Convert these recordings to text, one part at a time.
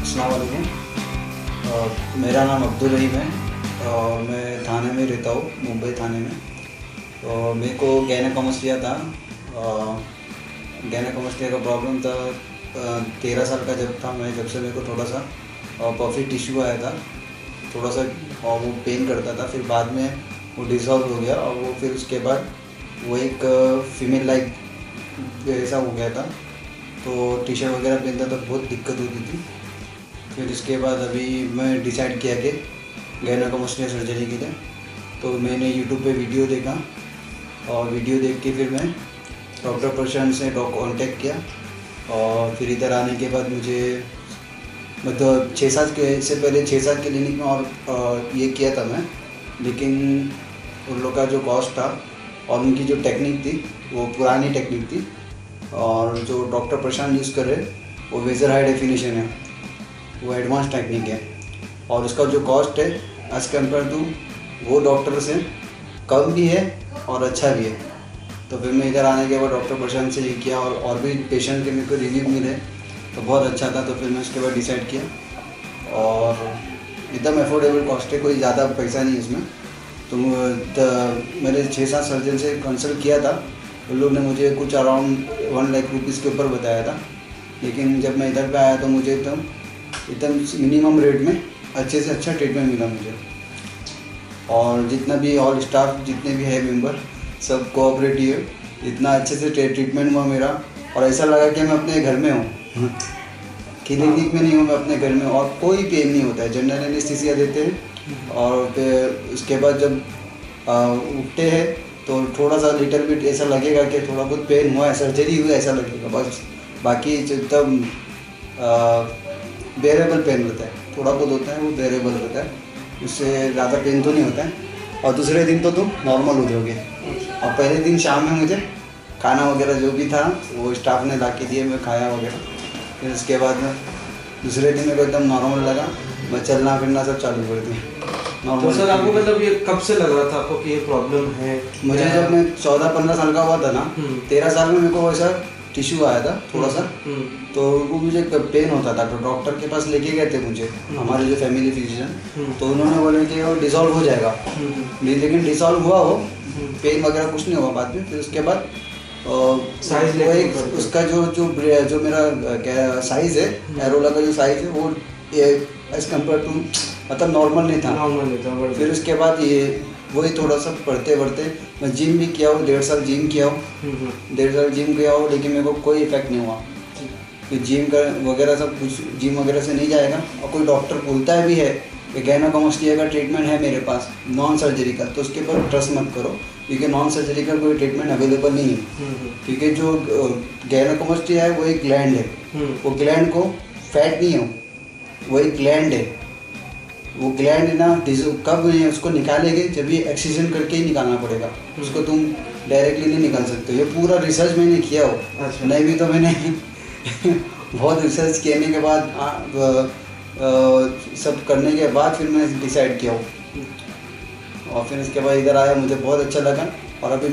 अस्सलाम वालेकुम। मेरा नाम अब्दुल रहीम है और मैं थाने में रहता हूँ, मुंबई थाने में। तो मेरे को गायनेकोमास्टिया था। गायनेकोमास्टिया का प्रॉब्लम था 13 साल का जब था मैं, जब से मेरे को थोड़ा सा पफी टिश्यू आया था थोड़ा सा, और वो पेन करता था। फिर बाद में वो डिसॉल्व हो गया और वो फिर उसके बाद वो एक फीमेल लाइक ऐसा हो गया था। तो टी शर्ट वगैरह पहनता तो बहुत दिक्कत होती थी। फिर इसके बाद अभी मैं डिसाइड किया कि गायनेकोमास्टिया सर्जरी के लिए। तो मैंने यूट्यूब पे वीडियो देखा और वीडियो देख के फिर मैं डॉक्टर प्रशांत से कांटेक्ट किया। और फिर इधर आने के बाद मुझे मतलब 6-7 से पहले 6-7 क्लिनिक में और ये किया था मैं, लेकिन उन लोग का जो कॉस्ट था और उनकी जो टेक्निक थी वो पुरानी टेक्निक थी, और जो डॉक्टर प्रशांत यूज़ कर रहे वो लेज़र हाई डेफिनेशन है, वो एडवांस टेक्निक है। और उसका जो कॉस्ट है एज कम्पेयर टू वो डॉक्टर से कम भी है और अच्छा भी है। तो फिर मैं इधर आने के बाद डॉक्टर प्रशांत से ये किया और भी पेशेंट के मेरे को रिव्यू मिले तो बहुत अच्छा था। तो फिर मैं उसके बाद डिसाइड किया और एकदम अफोर्डेबल कॉस्ट है, कोई ज़्यादा पैसा नहीं इसमें। तो मैंने 6-7 सर्जन से कंसल्ट किया था, उन लोग ने मुझे कुछ अराउंड 1 लाख रुपीज़ के ऊपर बताया था। लेकिन जब मैं इधर पे आया तो मुझे एकदम मिनिमम रेट में अच्छे से अच्छा ट्रीटमेंट मिला मुझे। और जितना भी ऑल स्टाफ जितने भी है मेंबर सब कोऑपरेटिव है, इतना अच्छे से ट्रीटमेंट हुआ मेरा। और ऐसा लगा कि मैं अपने घर में हूँ, क्लिनिक में नहीं हूँ, मैं अपने घर में। और कोई पेन नहीं होता है, जनरल एनेस्थीसिया देते हैं और फिर उसके बाद जब उठते हैं तो थोड़ा सा लिटिल बिट ऐसा लगेगा कि थोड़ा बहुत पेन हुआ है, सर्जरी हुई ऐसा लगेगा बस। बाकी एकदम बेरेबल पेन रहता है, थोड़ा बहुत होता है वो बेरेबल रहता है, उससे ज़्यादा पेन तो नहीं होता है। और दूसरे दिन तो तुम नॉर्मल हो जाओगे। और पहले दिन शाम में मुझे खाना वगैरह जो भी था वो स्टाफ ने ला के दिए, मैं खाया वगैरह। फिर उसके बाद में दूसरे दिन मेरे को एकदम नॉर्मल लगा, मैं चलना फिरना सब चालू कर दिया। तो सर आपको मतलब ये कब से लग रहा था आपको कि ये प्रॉब्लम है? मुझे जब मैं 14-15 साल का हुआ था ना, 13 साल में मेरे को वैसा टिश्यू आया था थोड़ा सा। तो वो मुझे पेन होता था, तो डॉक्टर के पास लेके गए थे मुझे हमारे जो फैमिली फिजिशियन। तो उन्होंने बोले कि वो डिसॉल्व हो जाएगा, लेकिन डिसॉल्व हुआ वो, पेन वगैरह कुछ नहीं हुआ बाद में। फिर उसके बाद साइज वो एक उसका जो मेरा साइज़ है, एरोला का जो साइज़ है वो एज कम्पेयर टू मतलब नॉर्मल नहीं था। फिर उसके बाद ये वही थोड़ा सा पढ़ते पढ़ते मैं जिम भी किया हूँ, 1.5 साल जिम किया हूँ, 1.5 साल जिम किया हूँ, लेकिन मेरे को कोई इफेक्ट नहीं हुआ। कि जिम का वगैरह सब कुछ जिम वगैरह से नहीं जाएगा। और कोई डॉक्टर बोलता है भी है कि गायनेकोमास्टिया का ट्रीटमेंट है मेरे पास नॉन सर्जरी का, तो उसके ऊपर ट्रस्ट मत करो, क्योंकि नॉन सर्जरी का कोई ट्रीटमेंट अवेलेबल नहीं है। क्योंकि जो गायनेकोमास्टिया है वो एक ग्लैंड है, वो ग्लैंड को फैट नहीं है, वो एक ग्लैंड है। वो ग्लैंड है ना, कब उसको निकालेंगे जब ये एक्सीजन करके ही निकालना पड़ेगा, उसको तुम डायरेक्टली नहीं निकाल सकते। ये पूरा रिसर्च मैंने किया हो। अच्छा। नहीं भी तो मैंने बहुत रिसर्च करने के बाद सब करने के बाद फिर मैंने डिसाइड किया हो। और फिर इसके बाद इधर आया, मुझे बहुत अच्छा लगा। और अभी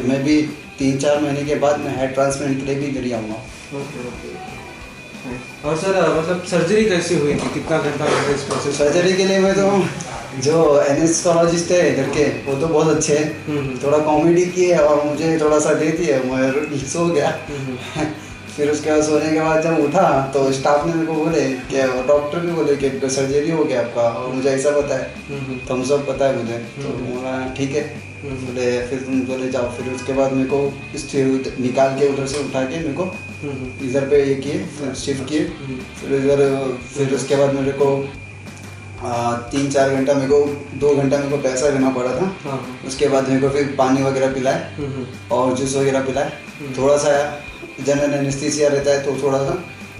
मैं भी 3-4 महीने के बाद मैं हेड ट्रांसप्लांट के लिए भी इधर ही आऊँगा। और सर मतलब सर्जरी कैसे हुई थी, कितना घंटा लगा इस प्रोसेस? सर्जरी के लिए मैं तो जो एनेस्थेसियोलॉजिस्ट है इधर के वो तो बहुत अच्छे हैं, थोड़ा कॉमेडी की है और मुझे थोड़ा सा देती है, मैं सो गया। फिर उसके बाद सोने के बाद जब उठा तो स्टाफ ने मेरे को बोले कि डॉक्टर भी बोले कि सर्जरी हो गया आपका, और मुझे ऐसा पता है, तो हम सब पता है मुझे। तो बोला ठीक है, बोले फिर तुम बोले जाओ। फिर उसके बाद मेरे को निकाल के उधर से उठा के मेरे को इधर पे ये किए, शिफ्ट किए। फिर उसके बाद मेरे को 3-4 घंटा, मेरे को 2 घंटा मेरे को पैसा देना पड़ा था। उसके बाद मेरे को फिर पानी वगैरह पिलाए और जूस वगैरह पिलाए। थोड़ा सा जनरल एनेस्थीसिया रहता है तो थोड़ा सा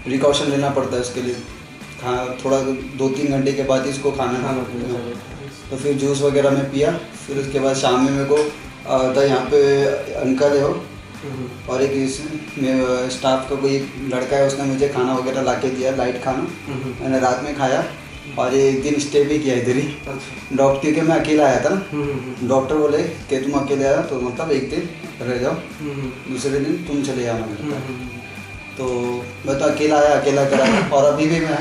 प्रिकॉशन लेना पड़ता है उसके लिए। थोड़ा 2-3 घंटे के बाद इसको खाना तो फिर जूस वगैरह में पिया। फिर उसके बाद शाम में मेरे को यहाँ पे अंकल है और एक स्टाफ का कोई लड़का है, उसने मुझे खाना वगैरह ला के दिया, लाइट खाना। मैंने रात में खाया और एक दिन स्टे भी किया इधर ही। डॉक्टर, क्योंकि मैं अकेला आया था ना, डॉक्टर बोले कि तुम अकेले आया तो मतलब एक दिन रह जाओ, दूसरे दिन तुम चले जाना। तो मैं तो अकेला आया, अकेला करा। और अभी भी मैं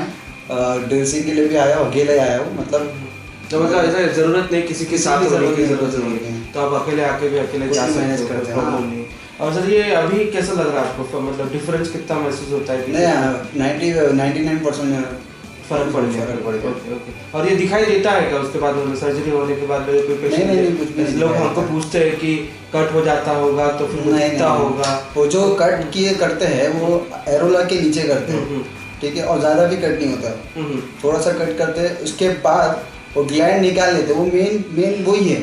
ड्रेसिंग के लिए भी आया हूँ, अकेले आया हूँ, मतलब तो मतलब ऐसा जरूरत नहीं किसी के साथ होने की जरूरत जरूरत नहीं है, तो आप अकेले आके भी अकेले कुछ जा भी सकते मैनेज हो, करते हैं, प्रॉब्लम हाँ। नहीं। और सर ये अभी कैसा लग रहा है आपको, मतलब डिफरेंस कितना महसूस होता है? नहीं 99% में फर्क पड़ गया? फर्क पड़ गया। Okay okay. और ये दिखाई देता है क्या उसके बाद, मतलब सर्जरी होने के बाद? कोई पेशेंट नहीं, कुछ भी नहीं लोग दिखाई हमको देता। पूछते हैं कि कट हो जाता होगा तो फिर वो दिखता होगा? वो जो कट किए करते हैं वो एरोला के नीचे करते हैं, ठीक है, और ज़्यादा भी कट नहीं होता है, थोड़ा सा कट करते हैं, उसके बाद वो ग्लैंड निकाल लेते हैं, वो मेन वही है।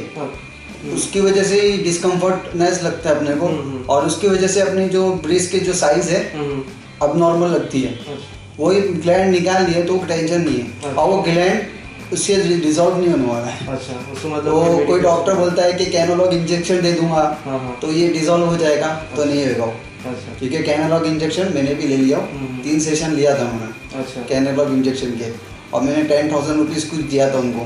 उसकी वजह से डिस्कम्फर्टनेस लगता है अपने को, और उसकी वजह से अपनी जो ब्रेस्ट के जो साइज है अब नॉर्मल लगती है। वही ग्लैंड निकाल लिए तो टेंशन नहीं है, और वो ग्लैंड उससे डिजॉल्व नहीं होने वाला है। अच्छा, उसको मतलब वो कोई डॉक्टर बोलता है कि कैनोलॉग इंजेक्शन दे दूंगा तो ये डिजॉल्व हो जाएगा, तो नहीं होगा वो। अच्छा, ठीक है, कैनोलॉग इंजेक्शन मैंने भी ले लिया, 3 सेशन लिया था मैंने। अच्छा, कैनोलॉग इंजेक्शन के, और मैंने 10,000 रुपीज़ कुछ दिया था उनको।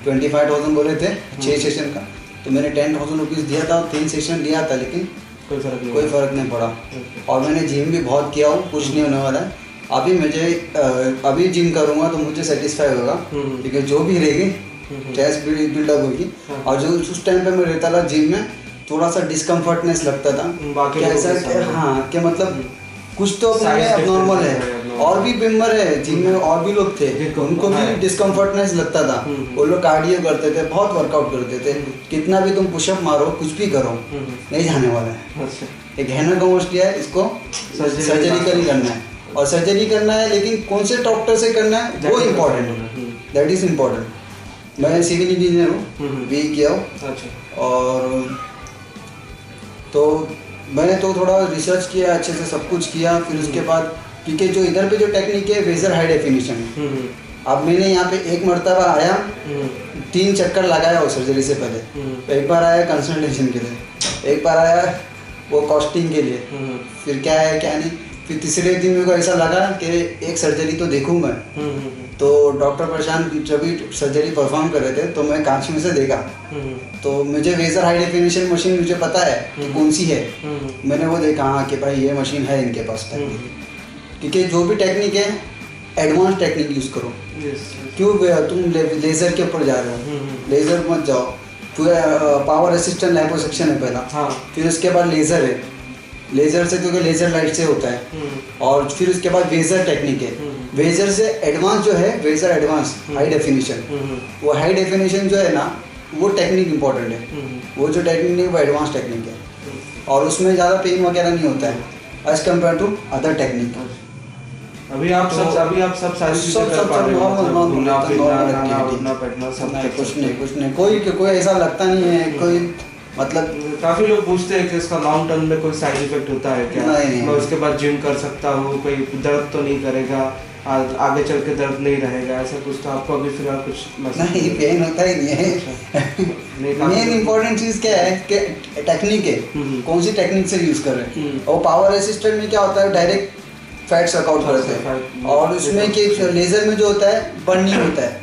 25,000 बोले थे 6 सेशन का, तो मैंने 10,000 रुपीज़ दिया था, 3 सेशन लिया था, लेकिन कोई फ़र्क नहीं पड़ा। और मैंने जिम भी बहुत किया हूँ, कुछ नहीं होने वाला है। अभी जिम करूँगा तो मुझे सेटिस्फाई होगा, ठीक है, जो भी रहेगी चेस्ट बिल्डअप होगी। और जो उस टाइम पे मैं रहता था जिम में, थोड़ा सा डिस्कम्फर्टनेस लगता था, क्या ऐसा हाँ, कि मतलब कुछ तो अपने में अब नॉर्मल है। और भी मेंबर है जिम में, और भी लोग थे, उनको भी डिस्कम्फर्टनेस लगता था। वो लोग कार्डियो करते थे, बहुत वर्कआउट करते थे, कितना भी तुम पुशअप मारो, कुछ भी करो, नहीं जाने वाला है। एक गैनाकोमास्टिया है, इसको सर्जरी करना है, और सर्जरी करना है, लेकिन कौन से डॉक्टर से करना है वो इम्पोर्टेंट है, दैट इज़ इम्पोर्टेंट। मैं सिविल इंजीनियर हूँ, बी किया हूँ, और तो मैंने तो थोड़ा रिसर्च किया, अच्छे से सब कुछ किया। फिर उसके बाद क्योंकि जो इधर पे जो टेक्निक है वेजर हाई डेफिनेशन है। अब मैंने यहाँ पे एक मरतबा आया, 3 चक्कर लगाया वो सर्जरी से पहले। एक बार आया कंसल्टेशन के लिए, एक बार आया वो कॉस्टिंग के लिए, फिर क्या है क्या नहीं, फिर तीसरे दिन मेरे को ऐसा लगा कि एक सर्जरी तो देखूँ मैं। तो डॉक्टर प्रशांत जब भी सर्जरी परफॉर्म कर रहे थे तो मैं कांच में से देखा, तो मुझे वेजर हाई डेफिनेशन मशीन मुझे पता है कि कौन सी है। मैंने वो देखा, हाँ कि भाई ये मशीन है इनके पास टेक्निक, क्योंकि जो भी टेक्निक है एडवांस टेक्निक यूज़ करो। क्यों तुम लेज़र के ऊपर जा रहे हो, लेज़र मत जाओ। फिर पावर असिस्टेंट लाइपोसक्शन है पहला, फिर उसके बाद लेज़र है, लेज़र से क्योंकि लेज़र लाइट से होता है, और फिर उसके बाद वेजर टेक्निक है। वेजर से एडवांस जो है, वेजर एडवांस हाई डेफिनेशन, वो हाई डेफिनेशन जो है ना, वो टेक्निक इम्पोर्टेंट है। वो जो टेक्निक है वो एडवांस टेक्निक है, और उसमें ज़्यादा पेन वगैरह नहीं होता है as compare to other technique. अभी आप सब सारी चीजें कर पा रहे हो, घूमना फिरना, उठना बैठना सब? कुछ नहीं, कोई ऐसा लगता नहीं है, कोई मतलब काफी लोग पूछते हैं कि इसका लॉन्ग टर्म में कोई साइड इफेक्ट होता है क्या? नहीं। मैं उसके बाद जिम कर सकता हूँ, कोई दर्द तो नहीं करेगा, आगे चल के दर्द नहीं रहेगा, ऐसा कुछ? तो आपको अभी फिलहाल कुछ नहीं, पेन होता ही नहीं है। मेन इम्पोर्टेंट चीज़ क्या है कि टेक्निक है, कौन सी टेक्निक से यूज़ कर रहे हैं। और पावर असिस्टेंट में क्या होता है, डायरेक्ट फैट वर्कआउट करते हैं, और उसमें कि लेज़र में जो होता है बर्निंग होता है,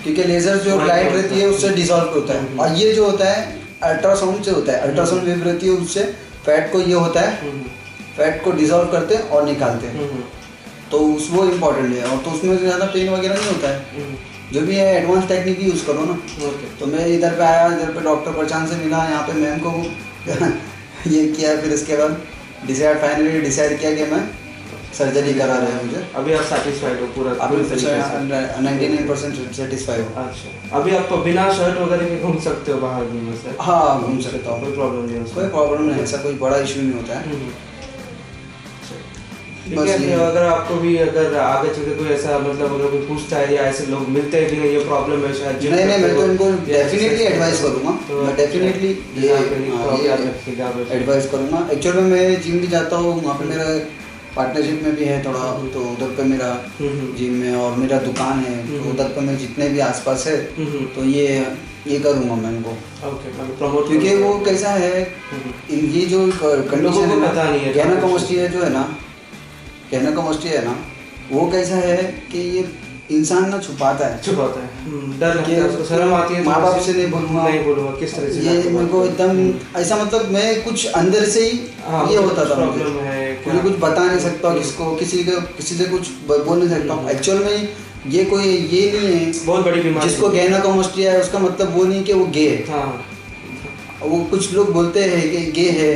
क्योंकि लेज़र जो लाइट रहती है उससे डिसॉल्व होता है, और ये जो होता है अल्ट्रासाउंड से होता है, अल्ट्रासाउंड वेव रहती है, उससे फैट को ये होता है, फैट को डिसॉल्व करते हैं और निकालते हैं, तो वो इम्पोर्टेंट है। और तो उसमें ज़्यादा पेन वगैरह नहीं होता है, जो भी है एडवांस टेक्निक ही यूज़ करो ना। तो मैं इधर पे आया, इधर पे डॉक्टर प्रशांत से मिला, यहाँ पे मैम को ये किया, फिर इसके बाद फाइनली डिसाइड किया कि मैं सर्जरी करा रहे हैं मुझे। अभी आप सेटिस्फाइड हो पूरा? अभी 99% सेटिस्फाइड हो। अच्छा, अभी आप बिना शर्ट वगैरह के घूम सकते हो बाहर भी? वैसे हाँ, घूम सकता हूँ, कोई प्रॉब्लम नहीं है? कोई प्रॉब्लम नहीं, ऐसा कोई बड़ा इशू नहीं होता है। ठीक है। अगर आपको भी अगर आगे चल के कोई ऐसा मतलब अगर कोई पूछता है या ऐसे लोग मिलते हैं कि नहीं ये प्रॉब्लम है शायद, नहीं, मैं तो इनको डेफिनेटली एडवाइस करूँगा, मैं डेफिनेटली एडवाइस करूँगा। एक्चुअल में मैं जिम भी जाता हूँ, वहाँ पे मेरा पार्टनरशिप में भी है थोड़ा, तो उधर पे मेरा जिम में और मेरा दुकान है, तो उधर पे मैं जितने भी आसपास है तो ये करूँगा मैं इनको प्रमोट, क्योंकि वो कैसा है, ये जो कंडीशन है गैनाकोमास्टिया जो है ना, गैनाकोमास्टिया है ना, वो कैसा है कि ये इंसान ना छुपाता है, डर लगता है उसको, शर्म आती है, माँ बाप से नहीं बोलूँगा, किस तरह से ये मेरे को एकदम ऐसा, मतलब मैं कुछ अंदर से ही ये होता था, मुझे कुछ बता नहीं सकता किसको, किसी से कुछ बोल नहीं सकता हूँ। एक्चुअल में ये कोई ये नहीं है बहुत बड़ी बीमारी जिसको गैनाकोमास्टिया है उसका मतलब वो नहीं कि वो गे है। हाँ वो कुछ लोग बोलते हैं कि गे है,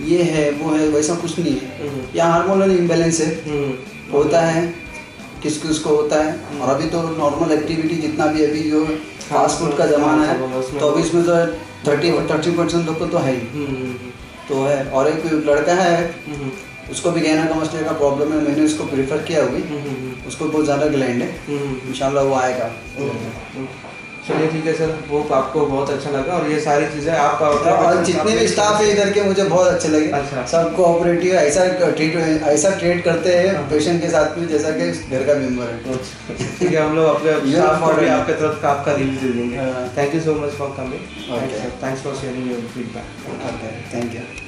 ये है, वो है, वैसा कुछ नहीं है। या हार्मोनल इम्बैलेंस है, होता है, किस किसको होता है। और अभी तो नॉर्मल एक्टिविटी जितना भी अभी जो फास्ट फूड का ज़माना है, तो अभी इसमें तो 30% लोग को तो है ही, तो है। और एक लड़का है उसको भी गैनाकोमास्टिया का प्रॉब्लम है, मैंने उसको प्रेफर किया हुई, उसको बहुत ज़्यादा ग्लैंड है, इंशाल्लाह वो आएगा। चलिए ठीक है सर, वो आपको बहुत अच्छा लगा और ये सारी चीज़ें आपका और जितने भी स्टाफ है इधर के मुझे बहुत अच्छे लगे। अच्छा। सब कोऑपरेटिव, ऐसा ट्रीट करते हैं पेशेंट के साथ में जैसा कि घर का मेंबर है। ठीक है, हम लोग अपने स्टाफ को भी आपके तरफ का आपका रिव्यू दे देंगे। Thank you so much for coming, thanks for sharing your feedback. Thank you.